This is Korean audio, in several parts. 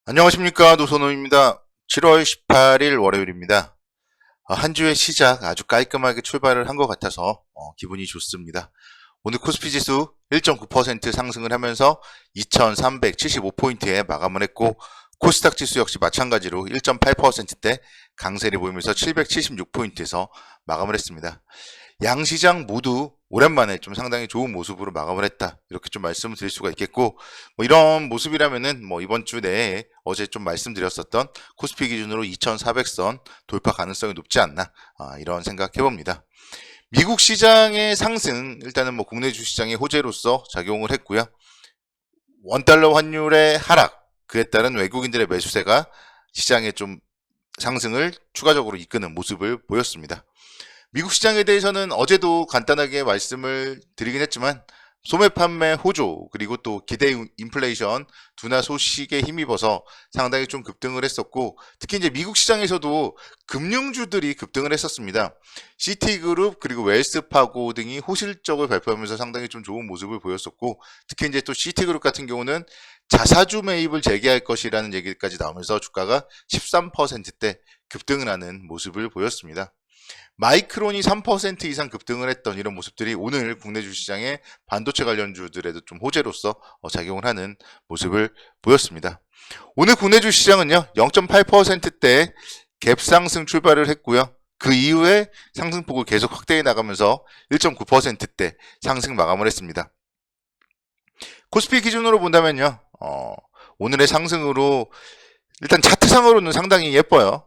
안녕하십니까, 노선호입니다. 7월 18일 월요일입니다. 한 주의 시작 아주 깔끔하게 출발을 한 것 같아서 기분이 좋습니다. 오늘 코스피 지수 1.9% 상승을 하면서 2375포인트에 마감을 했고, 코스닥 지수 역시 마찬가지로 1.8%대 강세를 보이면서 776포인트에서 마감을 했습니다. 양시장 모두 오랜만에 좀 상당히 좋은 모습으로 마감을 했다, 이렇게 좀 말씀을 드릴 수가 있겠고, 이런 모습이라면은 이번 주 내에 어제 좀 말씀드렸었던 코스피 기준으로 2400선 돌파 가능성이 높지 않나, 이런 생각 해봅니다. 미국 시장의 상승, 일단은 국내 주시장의 호재로서 작용을 했고요. 원달러 환율의 하락, 그에 따른 외국인들의 매수세가 시장의 좀 상승을 추가적으로 이끄는 모습을 보였습니다. 미국 시장에 대해서는 어제도 간단하게 말씀을 드리긴 했지만, 소매 판매 호조, 그리고 또 기대 인플레이션 둔화 소식에 힘입어서 상당히 좀 급등을 했었고, 특히 이제 미국 시장에서도 금융주들이 급등을 했었습니다. 시티그룹 그리고 웰스파고 등이 호실적을 발표하면서 상당히 좀 좋은 모습을 보였었고, 특히 이제 또 시티그룹 같은 경우는 자사주 매입을 재개할 것이라는 얘기까지 나오면서 주가가 13%대 급등을 하는 모습을 보였습니다. 마이크론이 3% 이상 급등을 했던 이런 모습들이 오늘 국내 주시장의 반도체 관련주들에도 좀 호재로서 작용을 하는 모습을 보였습니다. 오늘 국내 주시장은요, 0.8%대 갭상승 출발을 했고요. 그 이후에 상승폭을 계속 확대해 나가면서 1.9%대 상승 마감을 했습니다. 코스피 기준으로 본다면요, 오늘의 상승으로 일단 차트상으로는 상당히 예뻐요.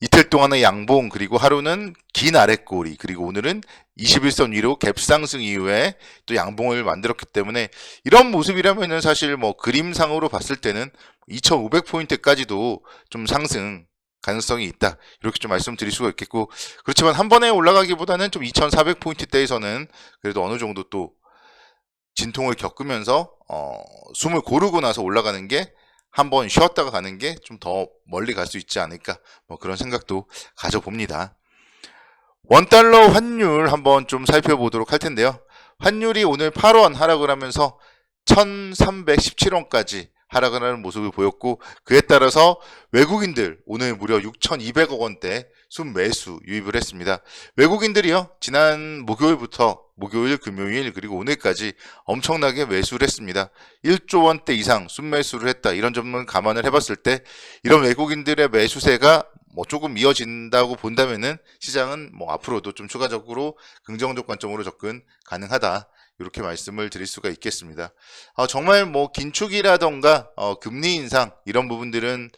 이틀 동안의 양봉, 그리고 하루는 긴 아랫꼬리, 그리고 오늘은 21선 위로 갭상승 이후에 또 양봉을 만들었기 때문에, 이런 모습이라면은 사실 그림상으로 봤을 때는 2500포인트까지도 좀 상승 가능성이 있다, 이렇게 좀 말씀드릴 수가 있겠고, 그렇지만 한 번에 올라가기보다는 좀 2400포인트대에서는 그래도 어느 정도 또 진통을 겪으면서 숨을 고르고 나서 올라가는 게, 한번 쉬었다가 가는 게 좀 더 멀리 갈 수 있지 않을까, 그런 생각도 가져봅니다. 원달러 환율 한번 좀 살펴보도록 할 텐데요. 환율이 오늘 8원 하락을 하면서 1317원까지 하락을 하는 모습을 보였고, 그에 따라서 외국인들 오늘 무려 6200억 원대 순매수 유입을 했습니다. 외국인들이요, 지난 목요일부터 목요일, 금요일, 그리고 오늘까지 엄청나게 매수를 했습니다. 1조 원대 이상 순매수를 했다, 이런 점을 감안을 해봤을 때 이런 외국인들의 매수세가 조금 이어진다고 본다면은 시장은 앞으로도 좀 추가적으로 긍정적 관점으로 접근 가능하다, 이렇게 말씀을 드릴 수가 있겠습니다. 정말 긴축이라던가 금리 인상, 이런 부분들은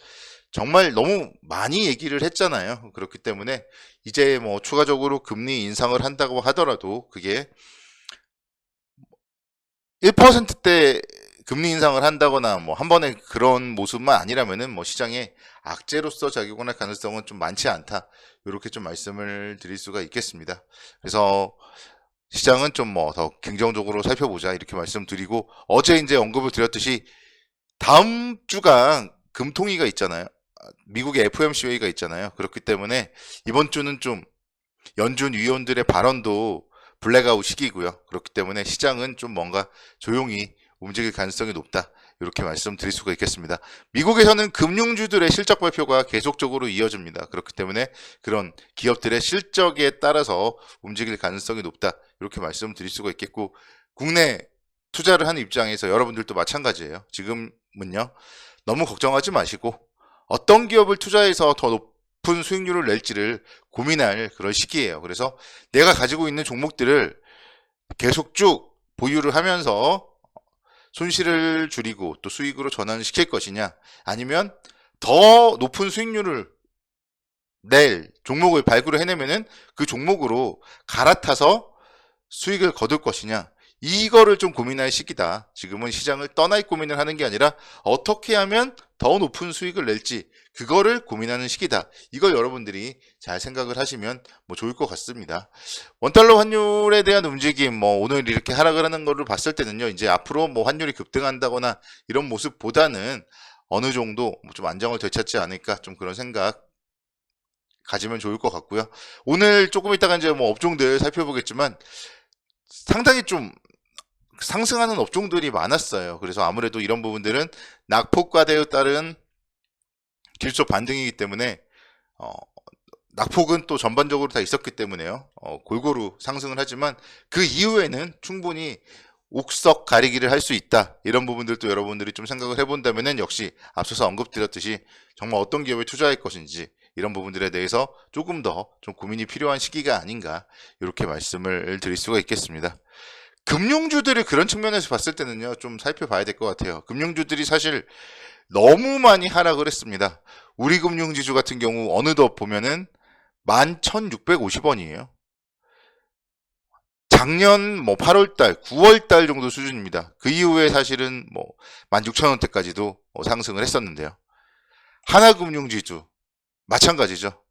정말 너무 많이 얘기를 했잖아요. 그렇기 때문에 이제 추가적으로 금리 인상을 한다고 하더라도 그게 1%대 금리 인상을 한다거나 한 번에 그런 모습만 아니라면은 시장에 악재로서 작용을 할 가능성은 좀 많지 않다, 이렇게 좀 말씀을 드릴 수가 있겠습니다. 그래서 시장은 좀 더 긍정적으로 살펴보자, 이렇게 말씀드리고, 어제 이제 언급을 드렸듯이 다음 주가 금통위가 있잖아요. 미국의 FOMC 회의가 있잖아요. 그렇기 때문에 이번 주는 좀 연준 위원들의 발언도 블랙아웃 시기고요. 그렇기 때문에 시장은 좀 뭔가 조용히 움직일 가능성이 높다, 이렇게 말씀드릴 수가 있겠습니다. 미국에서는 금융주들의 실적 발표가 계속적으로 이어집니다. 그렇기 때문에 그런 기업들의 실적에 따라서 움직일 가능성이 높다, 이렇게 말씀드릴 수가 있겠고, 국내 투자를 하는 입장에서 여러분들도 마찬가지예요. 지금은요, 너무 걱정하지 마시고 어떤 기업을 투자해서 더 높은 수익률을 낼지를 고민할 그런 시기예요. 그래서 내가 가지고 있는 종목들을 계속 쭉 보유를 하면서 손실을 줄이고 또 수익으로 전환시킬 것이냐, 아니면 더 높은 수익률을 낼 종목을 발굴을 해내면은 그 종목으로 갈아타서 수익을 거둘 것이냐, 이거를 좀 고민할 시기다. 지금은 시장을 떠날 고민을 하는 게 아니라 어떻게 하면 더 높은 수익을 낼지, 그거를 고민하는 시기다. 이걸 여러분들이 잘 생각을 하시면 좋을 것 같습니다. 원달러 환율에 대한 움직임, 오늘 이렇게 하락을 하는 거를 봤을 때는요, 이제 앞으로 환율이 급등한다거나 이런 모습보다는 어느 정도 좀 안정을 되찾지 않을까, 좀 그런 생각 가지면 좋을 것 같고요. 오늘 조금 이따가 이제 업종들 살펴보겠지만, 상당히 좀 상승하는 업종들이 많았어요. 그래서 아무래도 이런 부분들은 낙폭과대에 따른 길속 반등이기 때문에 낙폭은 또 전반적으로 다 있었기 때문에요. 골고루 상승을 하지만 그 이후에는 충분히 옥석 가리기를 할 수 있다. 이런 부분들도 여러분들이 좀 생각을 해본다면은 역시 앞서서 언급드렸듯이 정말 어떤 기업에 투자할 것인지 이런 부분들에 대해서 조금 더 좀 고민이 필요한 시기가 아닌가 이렇게 말씀을 드릴 수가 있겠습니다. 금융주들을 그런 측면에서 봤을 때는요, 좀 살펴봐야 될 것 같아요. 금융주들이 사실 너무 많이 하락을 했습니다. 우리 금융지주 같은 경우 어느덧 보면은 11,650원이에요. 작년 8월달, 9월달 정도 수준입니다. 그 이후에 사실은 16,000원대까지도 상승을 했었는데요. 하나금융지주 마찬가지죠.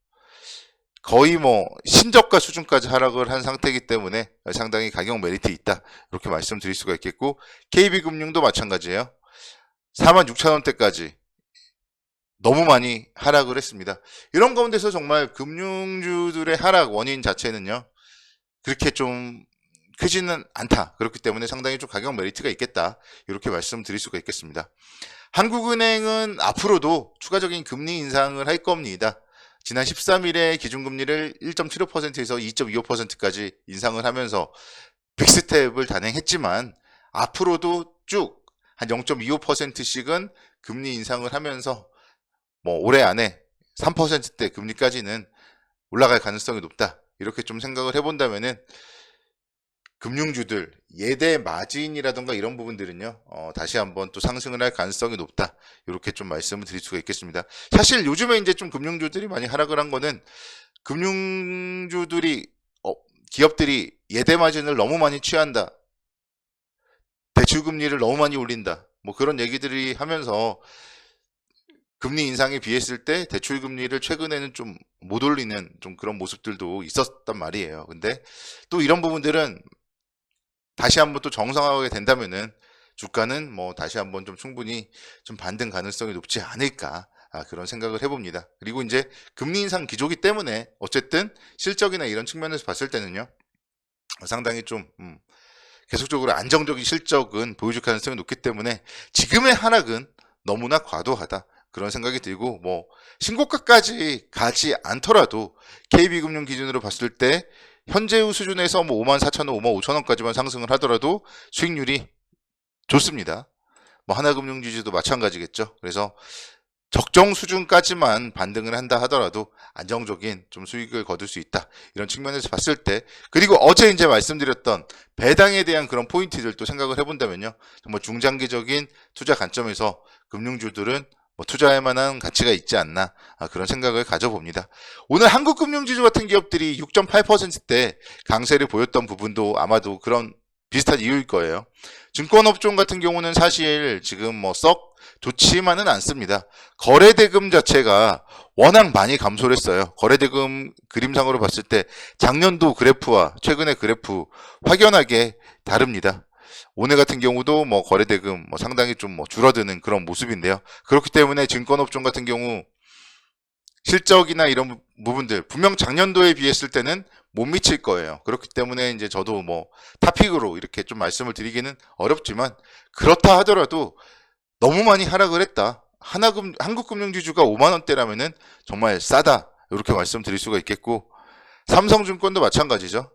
거의 신저가 수준까지 하락을 한 상태이기 때문에 상당히 가격 메리트 있다. 이렇게 말씀드릴 수가 있겠고, KB금융도 마찬가지예요. 46,000원대까지 너무 많이 하락을 했습니다. 이런 가운데서 정말 금융주들의 하락 원인 자체는요, 그렇게 좀 크지는 않다. 그렇기 때문에 상당히 좀 가격 메리트가 있겠다. 이렇게 말씀드릴 수가 있겠습니다. 한국은행은 앞으로도 추가적인 금리 인상을 할 겁니다. 지난 13일에 기준금리를 1.75%에서 2.25%까지 인상을 하면서 빅스텝을 단행했지만 앞으로도 쭉 한 0.25%씩은 금리 인상을 하면서 올해 안에 3%대 금리까지는 올라갈 가능성이 높다. 이렇게 좀 생각을 해본다면은 금융주들 예대 마진이라던가 이런 부분들은요, 다시 한번 또 상승을 할 가능성이 높다. 이렇게 좀 말씀을 드릴 수가 있겠습니다. 사실 요즘에 이제 좀 금융주들이 많이 하락을 한 거는 금융주들이 기업들이 예대 마진을 너무 많이 취한다. 대출 금리를 너무 많이 올린다. 그런 얘기들이 하면서 금리 인상에 비했을 때 대출 금리를 최근에는 좀 못 올리는 좀 그런 모습들도 있었단 말이에요. 근데 또 이런 부분들은 다시 한번 또 정상화하게 된다면은 주가는 다시 한번 좀 충분히 좀 반등 가능성이 높지 않을까, 그런 생각을 해봅니다. 그리고 이제 금리 인상 기조기 때문에 어쨌든 실적이나 이런 측면에서 봤을 때는요, 상당히 좀 계속적으로 안정적인 실적은 보여줄 가능성이 높기 때문에 지금의 하락은 너무나 과도하다. 그런 생각이 들고, 신고가까지 가지 않더라도 KB금융 기준으로 봤을 때 현재의 수준에서 54,000원, 55,000원까지만 상승을 하더라도 수익률이 좋습니다. 하나금융지주도 마찬가지겠죠. 그래서 적정 수준까지만 반등을 한다 하더라도 안정적인 좀 수익을 거둘 수 있다. 이런 측면에서 봤을 때, 그리고 어제 이제 말씀드렸던 배당에 대한 그런 포인트들도 생각을 해본다면요, 정말 중장기적인 투자 관점에서 금융주들은 투자할 만한 가치가 있지 않나, 그런 생각을 가져봅니다. 오늘 한국금융지주 같은 기업들이 6.8%대 강세를 보였던 부분도 아마도 그런 비슷한 이유일 거예요. 증권업종 같은 경우는 사실 지금 썩 좋지만은 않습니다. 거래대금 자체가 워낙 많이 감소를 했어요. 거래대금 그림상으로 봤을 때 작년도 그래프와 최근의 그래프 확연하게 다릅니다. 오늘 같은 경우도 거래대금 상당히 좀 줄어드는 그런 모습인데요. 그렇기 때문에 증권업종 같은 경우 실적이나 이런 부분들 분명 작년도에 비했을 때는 못 미칠 거예요. 그렇기 때문에 이제 저도 타픽으로 이렇게 좀 말씀을 드리기는 어렵지만, 그렇다 하더라도 너무 많이 하락을 했다. 한국금융지주가 5만원대라면은 정말 싸다. 이렇게 말씀드릴 수가 있겠고, 삼성증권도 마찬가지죠.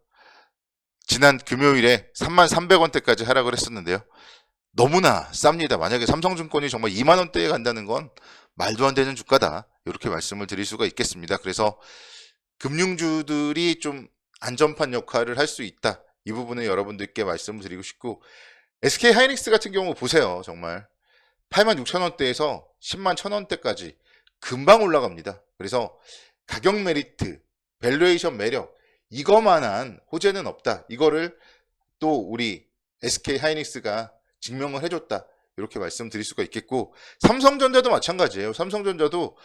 지난 금요일에 33,300원대까지 하락을 했었는데요. 너무나 쌉니다. 만약에 삼성증권이 정말 2만원대에 간다는 건 말도 안 되는 주가다. 이렇게 말씀을 드릴 수가 있겠습니다. 그래서 금융주들이 좀 안전판 역할을 할 수 있다. 이 부분을 여러분들께 말씀을 드리고 싶고, SK하이닉스 같은 경우 보세요. 정말 86,000원대에서 101,000원대까지 금방 올라갑니다. 그래서 가격 메리트, 밸류에이션 매력, 이거만한 호재는 없다. 이거를 또 우리 SK하이닉스가 증명을 해줬다. 이렇게 말씀드릴 수가 있겠고, 삼성전자도 마찬가지예요. 삼성전자도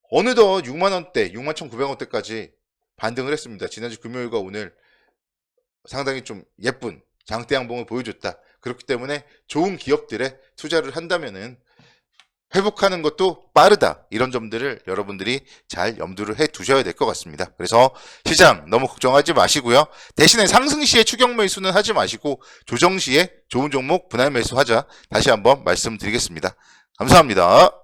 어느덧 6만원대, 61,900원대까지 반등을 했습니다. 지난주 금요일과 오늘 상당히 좀 예쁜 장대 양봉을 보여줬다. 그렇기 때문에 좋은 기업들에 투자를 한다면은 회복하는 것도 빠르다. 이런 점들을 여러분들이 잘 염두를 해 두셔야 될 것 같습니다. 그래서 시장 너무 걱정하지 마시고요. 대신에 상승 시에 추격 매수는 하지 마시고 조정 시에 좋은 종목 분할 매수하자. 다시 한번 말씀드리겠습니다. 감사합니다.